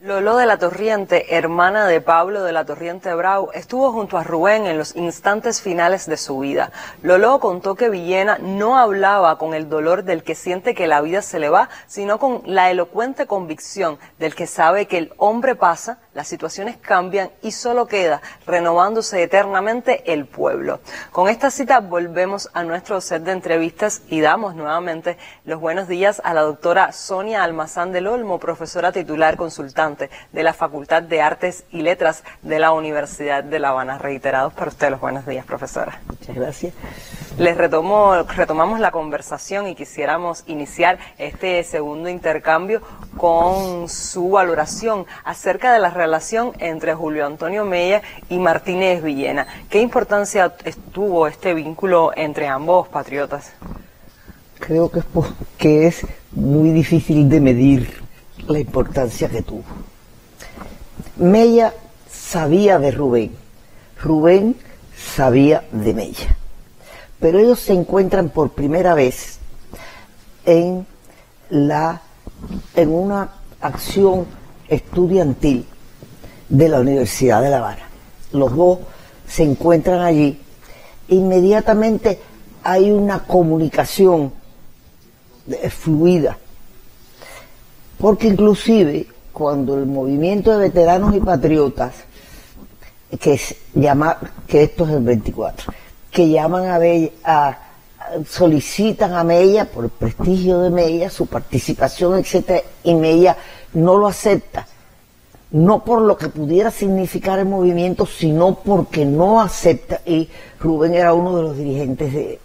Lolo de la Torriente, hermana de Pablo de la Torriente Brau, estuvo junto a Rubén en los instantes finales de su vida. Lolo contó que Villena no hablaba con el dolor del que siente que la vida se le va, sino con la elocuente convicción del que sabe que el hombre pasa, las situaciones cambian y solo queda renovándose eternamente el pueblo. Con esta cita volvemos a nuestro set de entrevistas y damos nuevamente los buenos días a la doctora Sonia Almazán del Olmo, profesora titular consultante de la Facultad de Artes y Letras de la Universidad de La Habana. Reiterados para usted los buenos días, profesora. Muchas gracias. Retomamos la conversación y quisiéramos iniciar este segundo intercambio con su valoración acerca de la relación entre Julio Antonio Mella y Martínez Villena. ¿Qué importancia tuvo este vínculo entre ambos patriotas? Creo que es muy difícil de medir la importancia que tuvo. Mella sabía de Rubén, Rubén sabía de Mella, pero ellos se encuentran por primera vez en una acción estudiantil de la Universidad de La Habana. Los dos se encuentran allí, inmediatamente hay una comunicación fluida, porque inclusive cuando el movimiento de veteranos y patriotas, que esto es el 24, que llaman solicitan a Mella por el prestigio de Mella, su participación, etcétera, y Mella no lo acepta, no por lo que pudiera significar el movimiento, sino porque no acepta, y Rubén era uno de los dirigentes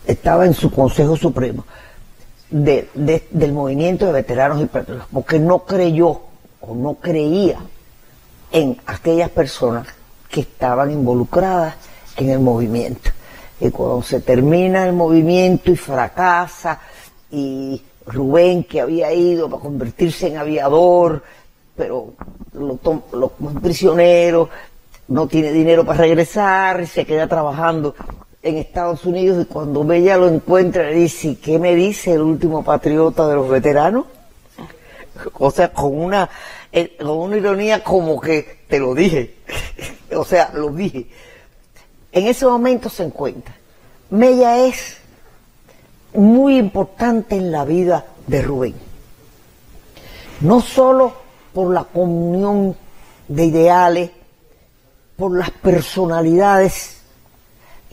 estaba en su Consejo Supremo del movimiento de veteranos y patriotas, porque no creyó o no creía en aquellas personas que estaban involucradas en el movimiento. Y cuando se termina el movimiento y fracasa, y Rubén, que había ido para convertirse en aviador, pero lo cogen prisionero, no tiene dinero para regresar y se queda trabajando en Estados Unidos, y cuando Mella lo encuentra le dice: ¿qué me dice el último patriota de los veteranos? O sea, con una ironía como que te lo dije, o sea, lo dije. En ese momento se encuentra. Mella es muy importante en la vida de Rubén, no solo por la comunión de ideales, por las personalidades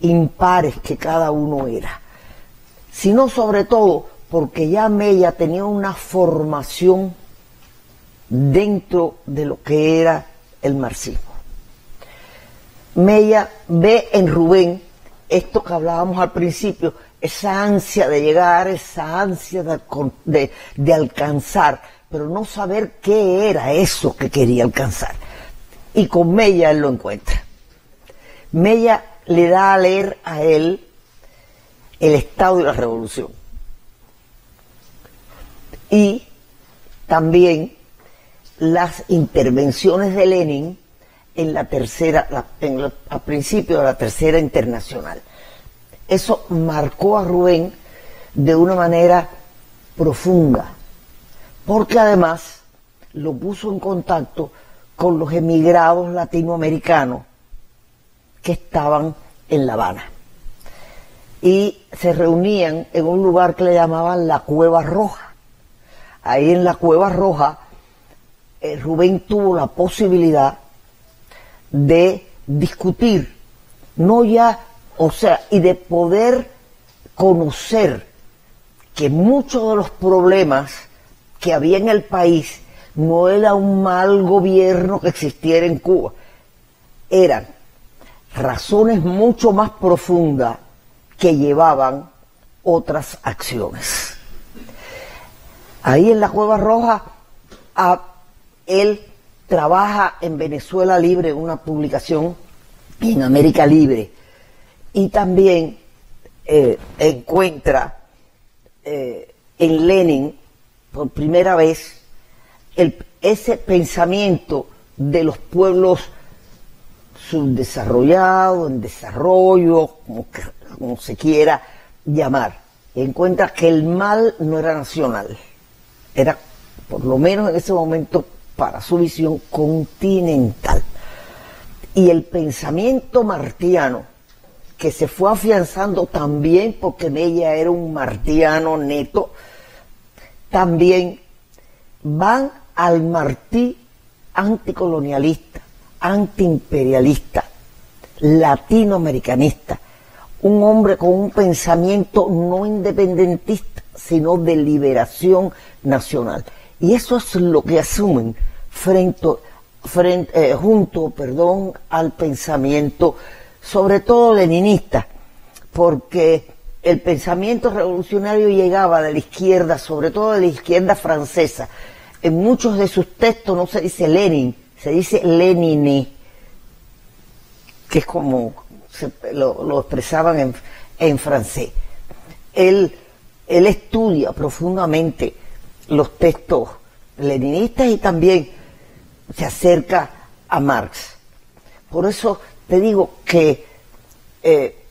impares que cada uno era, sino sobre todo porque ya Mella tenía una formación dentro de lo que era el marxismo. Mella ve en Rubén esto que hablábamos al principio, esa ansia de llegar, esa ansia de alcanzar, pero no saber qué era eso que quería alcanzar. Y con Mella él lo encuentra. Mella le da a leer a él El Estado y la Revolución, y también las intervenciones de Lenin en la al principio de la Tercera Internacional. Eso marcó a Rubén de una manera profunda, porque además lo puso en contacto con los emigrados latinoamericanos que estaban en La Habana, y se reunían en un lugar que le llamaban la Cueva Roja. Ahí en la Cueva Roja Rubén tuvo la posibilidad de discutir, y de poder conocer que muchos de los problemas que había en el país no era un mal gobierno que existiera en Cuba, eran razones mucho más profundas que llevaban otras acciones. Ahí en la Cueva Roja él trabaja en Venezuela Libre, una publicación, y en América Libre, y también encuentra en Lenin por primera vez ese pensamiento de los pueblos subdesarrollados, en desarrollo, como se quiera llamar. Y encuentra que el mal no era nacional, era por lo menos en ese momento, para su visión continental. Y el pensamiento martiano, que se fue afianzando también porque Mella era un martiano neto, también van al Martí anticolonialista, antiimperialista, latinoamericanista, un hombre con un pensamiento no independentista, sino de liberación nacional. Y eso es lo que asumen junto al pensamiento, sobre todo leninista, porque el pensamiento revolucionario llegaba de la izquierda, sobre todo de la izquierda francesa. En muchos de sus textos no se dice Lenin, se dice Lenine, que es como lo expresaban en francés. Él estudia profundamente los textos leninistas y también se acerca a Marx. Por eso te digo que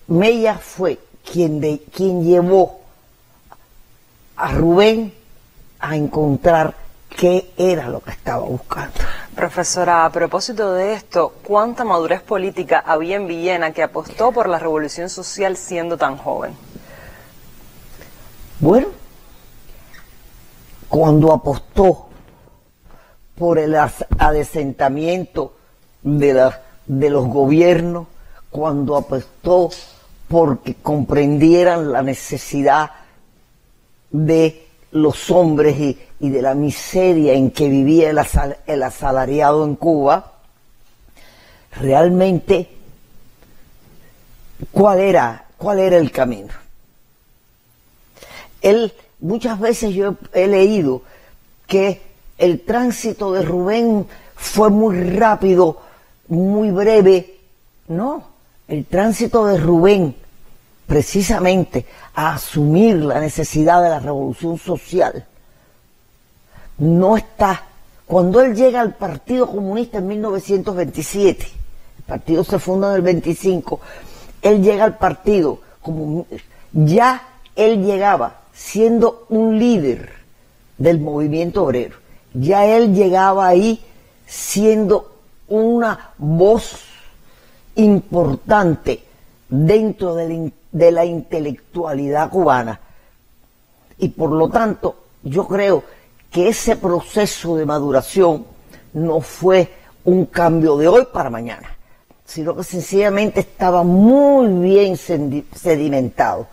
Mella fue quien llevó a Rubén a encontrar qué era lo que estaba buscando. Profesora, a propósito de esto, ¿cuánta madurez política había en Villena, que apostó por la revolución social siendo tan joven? Bueno, cuando apostó por el adesentamiento de los gobiernos, cuando apostó porque comprendieran la necesidad de los hombres y de la miseria en que vivía el asalariado en Cuba, realmente, ¿cuál era el camino? Muchas veces yo he leído que el tránsito de Rubén fue muy rápido, muy breve. No, el tránsito de Rubén, precisamente a asumir la necesidad de la revolución social, no está. Cuando él llega al Partido Comunista en 1927, el partido se funda en el 25, él llega al partido como ya él llegaba siendo un líder del movimiento obrero, ya él llegaba ahí siendo una voz importante dentro de la intelectualidad cubana. Y por lo tanto, yo creo que ese proceso de maduración no fue un cambio de hoy para mañana, sino que sencillamente estaba muy bien sedimentado.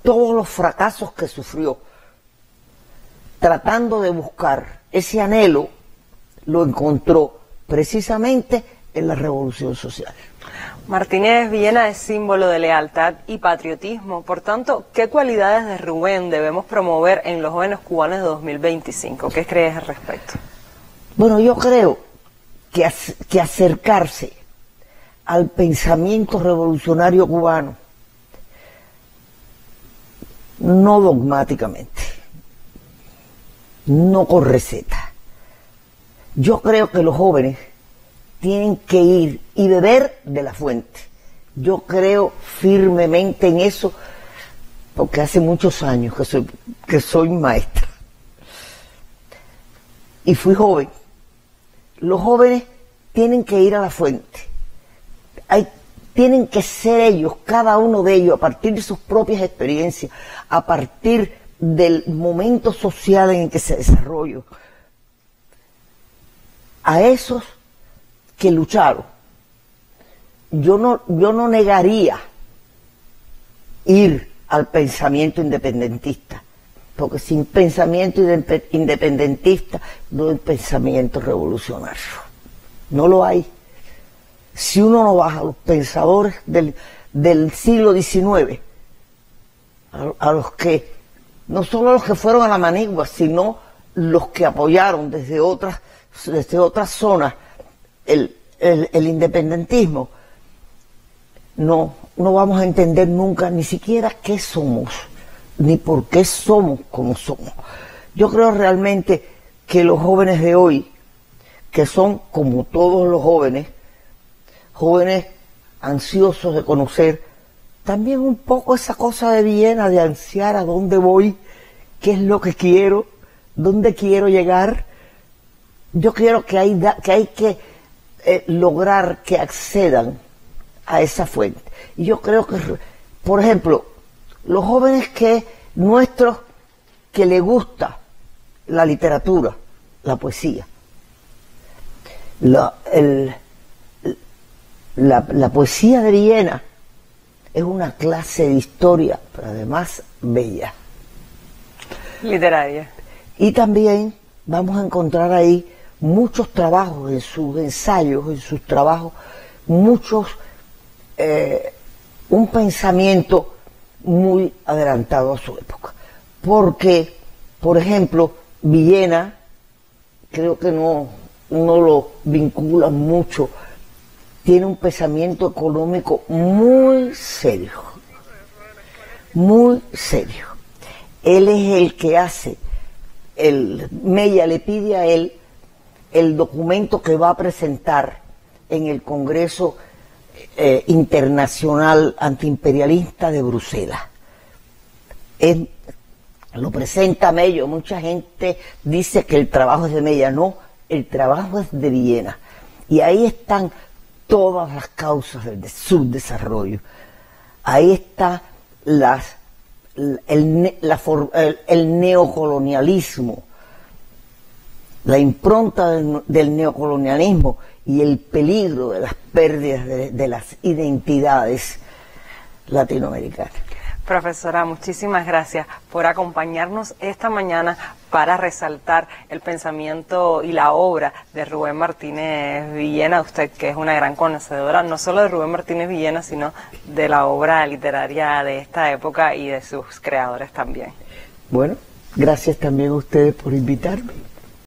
Todos los fracasos que sufrió, tratando de buscar ese anhelo, lo encontró precisamente en la revolución social. Martínez Villena es símbolo de lealtad y patriotismo. Por tanto, ¿qué cualidades de Rubén debemos promover en los jóvenes cubanos de 2025? ¿Qué crees al respecto? Bueno, yo creo que acercarse al pensamiento revolucionario cubano, no dogmáticamente, no con receta. Yo creo que los jóvenes tienen que ir y beber de la fuente. Yo creo firmemente en eso, porque hace muchos años que soy maestra. Y fui joven. Los jóvenes tienen que ir a la fuente. Tienen que ser ellos, cada uno de ellos, a partir de sus propias experiencias, a partir del momento social en el que se desarrolló. A esos que lucharon, yo no negaría ir al pensamiento independentista, porque sin pensamiento independentista no hay pensamiento revolucionario. No lo hay. Si uno no baja a los pensadores del siglo XIX, a los que, no solo los que fueron a la manigua, sino los que apoyaron desde otras zonas el independentismo, no vamos a entender nunca ni siquiera qué somos, ni por qué somos como somos. Yo creo realmente que los jóvenes de hoy, que son como todos los jóvenes ansiosos de conocer, también un poco esa cosa de Viena, de ansiar a dónde voy, qué es lo que quiero, ¿Dónde quiero llegar? Yo quiero que hay que lograr que accedan a esa fuente. Y yo creo que, por ejemplo, los jóvenes nuestros que les gusta la literatura, la poesía, la poesía de Villena es una clase de historia, pero además bella. Literaria. Y también vamos a encontrar ahí muchos trabajos en sus ensayos, en sus trabajos, un pensamiento muy adelantado a su época. Porque, por ejemplo, Villena, creo que no lo vincula mucho, tiene un pensamiento económico muy serio, muy serio. Él es el que hace, Mella le pide a él el documento que va a presentar en el Congreso Internacional Antiimperialista de Bruselas. Lo presenta Mella. Mucha gente dice que el trabajo es de Mella. No, el trabajo es de Villena. Y ahí están todas las causas del subdesarrollo. Ahí está el neocolonialismo, la impronta del neocolonialismo y el peligro de las pérdidas de las identidades latinoamericanas. Profesora, muchísimas gracias por acompañarnos esta mañana para resaltar el pensamiento y la obra de Rubén Martínez Villena. Usted, que es una gran conocedora no solo de Rubén Martínez Villena, sino de la obra literaria de esta época y de sus creadores también. Bueno, gracias también a ustedes por invitarme.